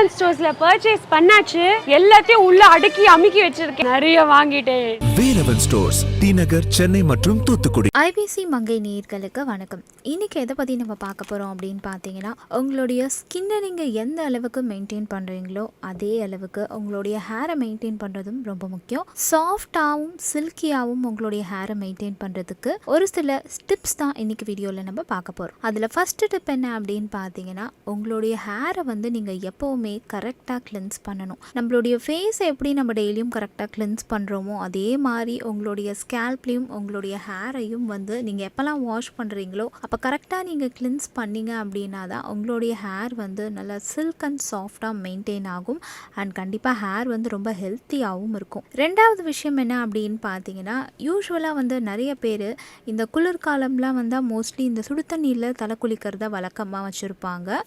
Velavan ஸ்டோர்ஸ்ல purchase பண்ணாச்சு. எல்லாத்தையும் உள்ள அடுக்கி அமுக்கி வச்சிருக்கேன். நிறைய வாங்கிட்டேன். வேலவன் ஸ்டோர்ஸ், டி நகர், சென்னை மற்றும் தூத்துக்குடி. IBC மங்கை நேயர்களுக்கு வணக்கம். இன்னைக்கு எதை பற்றி நம்ம பார்க்க போகிறோம் அப்படின்னு பார்த்தீங்கன்னா, உங்களுடைய ஸ்கின்னை நீங்கள் எந்த அளவுக்கு மெயின்டைன் பண்ணுறீங்களோ அதே அளவுக்கு உங்களுடைய ஹேரை மெயின்டைன் பண்ணுறதும் ரொம்ப முக்கியம். சாஃப்டாகவும் சில்கியாகவும் உங்களுடைய ஹேரை மெயின்டைன் பண்ணுறதுக்கு ஒரு சில டிப்ஸ் தான் இன்னைக்கு வீடியோவில் நம்ம பார்க்க போகிறோம். அதில் ஃபஸ்ட்டு டிப் என்ன அப்படின்னு பார்த்தீங்கன்னா, உங்களுடைய ஹேரை வந்து நீங்கள் எப்போவுமே கரெக்டாக கிளென்ஸ் பண்ணணும். நம்மளுடைய ஃபேஸை எப்படி நம்ம டெய்லியும் கரெக்டாக கிளென்ஸ் பண்ணுறோமோ அதே மாதிரி உங்களுடைய ஸ்கேல்ப்லையும் உங்களுடைய ஹேரையும் வந்து நீங்கள் எப்போல்லாம் வாஷ் பண்ணுறீங்களோ அப்போ கரெக்டாக நீங்கள் கிளென்ஸ் பண்ணீங்க அப்படின்னா தான் உங்களுடைய ஹேர் வந்து நல்லா சில்க் அண்ட் சாஃப்டாக மெயின்டைன் ஆகும். அண்ட் கண்டிப்பாக ஹேர் வந்து ரொம்ப ஹெல்த்தியாகவும் இருக்கும். ரெண்டாவது விஷயம் என்ன அப்படின்னு பார்த்தீங்கன்னா, யூஸ்வலாக வந்து நிறைய பேர் இந்த குளிர்காலம்லாம் வந்தால் மோஸ்ட்லி இந்த சுடு தண்ணியில் தலை குளிக்கிறத வழக்கமாக வச்சுருப்பாங்க.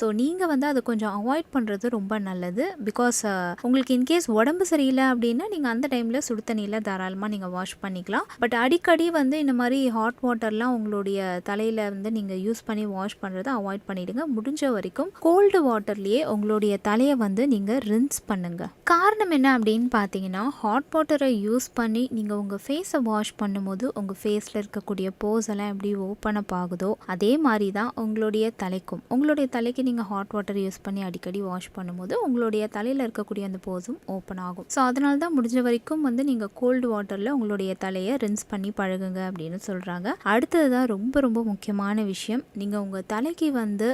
ஸோ நீங்கள் வந்து அதை கொஞ்சம் அவாய்ட் பண்ணுறது ரொம்ப நல்லது. பிகாஸ் உங்களுக்கு இன்கேஸ் உடம்பு சரியில்லை அப்படின்னா நீங்கள் அந்த டைமில் சுடு தண்ணியில் தாராளமாக நீங்கள் வாஷ் பண்ணிக்கலாம். பட் அடிக்கடி வந்து இந்த மாதிரி ஹாட் வாட்டர்லாம் உங்களுடைய தலையில் வந்து நீங்கள் யூஸ் பண்ணி வாஷ் பண்ணுறதை அவாய்ட் பண்ணிவிடுங்க. முடிஞ்ச வரைக்கும் கோல்டு வாட்டர்லேயே உங்களுடைய தலையை வந்து நீங்கள் ரின்ஸ் பண்ணுங்கள். காரணம் என்ன அப்படின்னு பார்த்தீங்கன்னா, ஹாட் வாட்டரை யூஸ் பண்ணி நீங்கள் உங்கள் ஃபேஸை வாஷ் பண்ணும்போது உங்கள் ஃபேஸில் இருக்கக்கூடிய போஸ் எல்லாம் எப்படி ஓப்பன் அப் ஆகுதோ அதே மாதிரி தான் உங்களுடைய தலைக்கும். உங்களுடைய தலைக்கு நீங்கள் ஹாட் வாட்டர் யூஸ் பண்ணி அடிக்கடி வாஷ் பண்ணும்போது உங்களுடைய தலையில் இருக்கக்கூடிய அந்த போஸும் ஓப்பன் ஆகும். ஸோ அதனால தான் முடிஞ்ச வரைக்கும் வந்து நீங்கள் கோல்டு வாட்டரில் உங்களுடைய தலையை ரின்ஸ் பண்ணி பழகுங்க அப்படின்னு சொல்கிறாங்க. அடுத்தது தான் ரொம்ப ரொம்ப முக்கியமான விஷயம். நீங்கள் உங்கள் தலைக்கு வந்து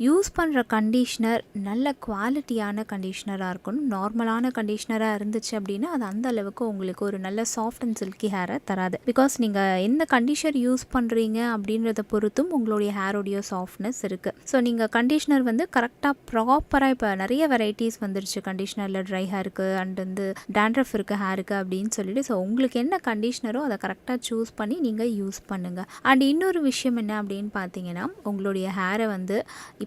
யூஸ் பண்ணுற கண்டிஷ்னர் நல்ல குவாலிட்டியான கண்டிஷ்னராக இருக்கணும். நார்மலான கண்டிஷ்னராக இருந்துச்சு அப்படின்னா அது அந்த அளவுக்கு உங்களுக்கு ஒரு நல்ல சாஃப்ட் அண்ட் சில்கி ஹேரை தராது. பிகாஸ் நீங்கள் எந்த கண்டிஷனர் யூஸ் பண்ணுறீங்க அப்படின்றத பொறுத்தும் உங்களுடைய ஹேரோடைய சாஃப்ட்னஸ் இருக்குது. ஸோ நீங்கள் கண்டிஷ்னர் வந்து கரெக்டாக ப்ராப்பராக, இப்போ நிறைய வெரைட்டிஸ் வந்துருச்சு கண்டிஷ்னரில், ட்ரை ஹேருக்கு அண்ட் வந்து டேண்ட்ரஃப் இருக்குது ஹேருக்கு அப்படின்னு சொல்லிட்டு. ஸோ உங்களுக்கு என்ன கண்டிஷ்னரோ அதை கரெக்டாக சூஸ் பண்ணி நீங்கள் யூஸ் பண்ணுங்கள். அண்ட் இன்னொரு விஷயம் என்ன அப்படின்னு பார்த்தீங்கன்னா, உங்களுடைய ஹேரை வந்து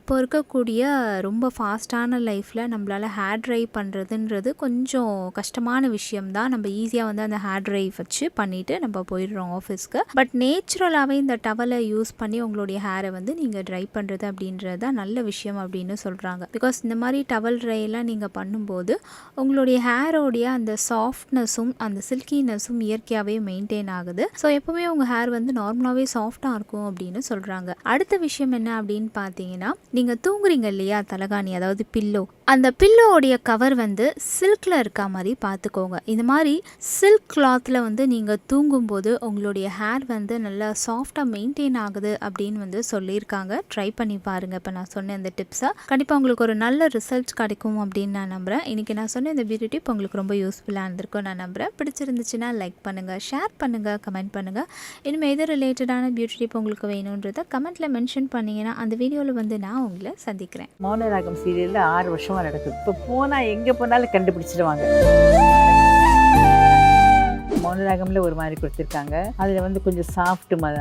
இப்போ இருக்கக்கூடிய ரொம்ப ஃபாஸ்ட்டான லைஃப்பில் நம்மளால் ஹேர் ட்ரை பண்ணுறதுன்றது கொஞ்சம் கஷ்டமான விஷயம்தான். நம்ம ஈஸியாக வந்து அந்த ஹேர் ட்ரை வச்சு பண்ணிவிட்டு நம்ம போயிடுறோம் ஆஃபீஸ்க்கு. பட் நேச்சுரலாகவே இந்த டவலை யூஸ் பண்ணி உங்களுடைய ஹேரை வந்து நீங்கள் ட்ரை பண்ணுறது அப்படின்றது தான் நல்ல விஷயம் அப்படின்னு சொல்கிறாங்க. பிகாஸ் இந்த மாதிரி டவல் ட்ரையெல்லாம் நீங்கள் பண்ணும்போது உங்களுடைய ஹேரோடைய அந்த சாஃப்ட்னஸும் அந்த சில்கினஸும் இயற்கையாகவே மெயின்டைன் ஆகுது. ஸோ எப்போவுமே உங்கள் ஹேர் வந்து நார்மலாகவே சாஃப்டாக இருக்கும் அப்படின்னு சொல்கிறாங்க. அடுத்த விஷயம் என்ன அப்படின்னு பார்த்தீங்கன்னா, நீங்கள் தூங்குறீங்க இல்லையா தலகாணி, அதாவது பில்லோ, அந்த பில்லோடைய கவர் வந்து சில்கில் இருக்க மாதிரி பார்த்துக்கோங்க. இந்த மாதிரி சில்க் கிளாத்தில் வந்து நீங்கள் தூங்கும்போது உங்களுடைய ஹேர் வந்து நல்லா சாஃப்டாக மெயின்டைன் ஆகுது அப்படின்னு வந்து சொல்லியிருக்காங்க. ட்ரை பண்ணி பாருங்கள். இப்போ நான் சொன்ன இந்த டிப்ஸை கண்டிப்பாக உங்களுக்கு ஒரு நல்ல ரிசல்ட்ஸ் கிடைக்கும் அப்படின்னு நான் நம்புகிறேன். இன்றைக்கி நான் சொன்ன இந்த பியூட்டி டிப் உங்களுக்கு ரொம்ப யூஸ்ஃபுல்லாக இருந்திருக்கும் நான் நம்புகிறேன். பிடிச்சிருந்துச்சுன்னா லைக் பண்ணுங்கள், ஷேர் பண்ணுங்கள், கமெண்ட் பண்ணுங்கள். இனிமேல் எது ரிலேட்டடான பியூட்டி டிப் உங்களுக்கு வேணுன்றதை கமெண்ட்டில் மென்ஷன் பண்ணிங்கன்னா அந்த வீடியோவில் வந்து நான் உங்களை சந்திக்கிறேன். மௌனராகம் சீரியலில் 6 வருஷமாக நடக்குது. இப்போ போனால் எங்கே போனாலும் கண்டுபிடிச்சிடுவாங்க. மௌனராகமில் ஒரு மாதிரி கொடுத்துருக்காங்க. அதில் வந்து கொஞ்சம் சாஃப்ட் மாதிரி